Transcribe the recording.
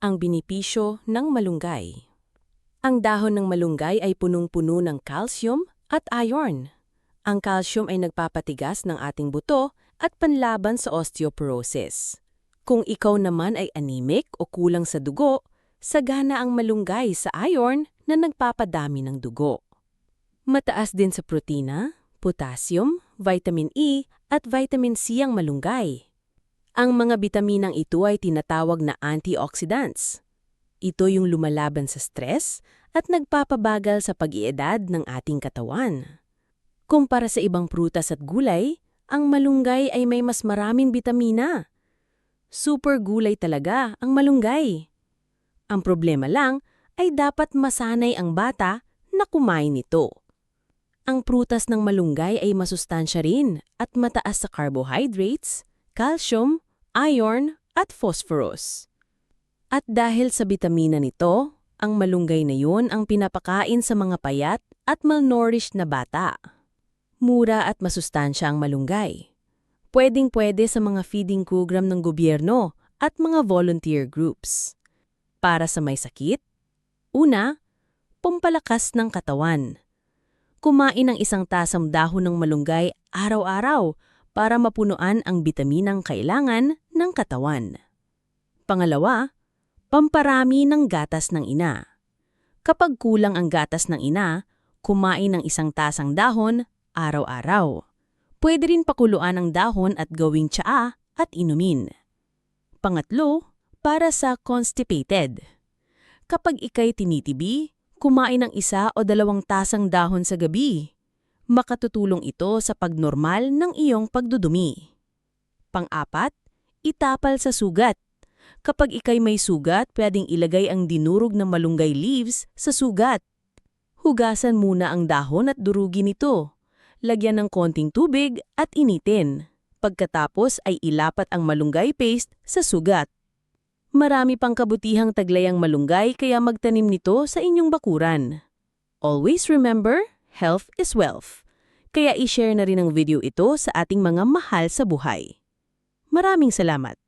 Ang benepisyo ng malunggay. Ang dahon ng malunggay ay punong-puno ng calcium at iron. Ang calcium ay nagpapatigas ng ating buto at panlaban sa osteoporosis. Kung ikaw naman ay anemic o kulang sa dugo, sagana ang malunggay sa iron na nagpapadami ng dugo. Mataas din sa protina, potassium, vitamin E at vitamin C ang malunggay. Ang mga bitaminang ito ay tinatawag na antioxidants. Ito yung lumalaban sa stress at nagpapabagal sa pag-iedad ng ating katawan. Kumpara sa ibang prutas at gulay, ang malunggay ay may mas maraming bitamina. Super gulay talaga ang malunggay. Ang problema lang ay dapat masanay ang bata na kumain nito. Ang prutas ng malunggay ay masustansya rin at mataas sa carbohydrates, calcium, iron at phosphorus. At dahil sa bitamina nito, ang malunggay na yun ang pinapakain sa mga payat at malnourished na bata. Mura at masustansya ang malunggay. Pwedeng-pwede sa mga feeding program ng gobyerno at mga volunteer groups. Para sa may sakit, una, pampalakas ng katawan. Kumain ng isang tasang dahon ng malunggay araw-araw para mapunuan ang bitaminang kailangan ng katawan. Pangalawa, pamparami ng gatas ng ina. Kapag kulang ang gatas ng ina, kumain ng isang tasang dahon araw-araw. Pwede rin pakuluan ang dahon at gawing tsaa at inumin. Pangatlo, para sa constipated. Kapag ikay tinitibi, kumain ng 1 o 2 tasang dahon sa gabi. Makatutulong ito sa pagnormal ng iyong pagdudumi. Pang-apat, itapal sa sugat. Kapag ikay may sugat, pwedeng ilagay ang dinurog ng malunggay leaves sa sugat. Hugasan muna ang dahon at durugin ito. Lagyan ng konting tubig at initin. Pagkatapos ay ilapat ang malunggay paste sa sugat. Marami pang kabutihang taglay ang malunggay kaya magtanim nito sa inyong bakuran. Always remember, health is wealth. Kaya i-share na rin ang video ito sa ating mga mahal sa buhay. Maraming salamat!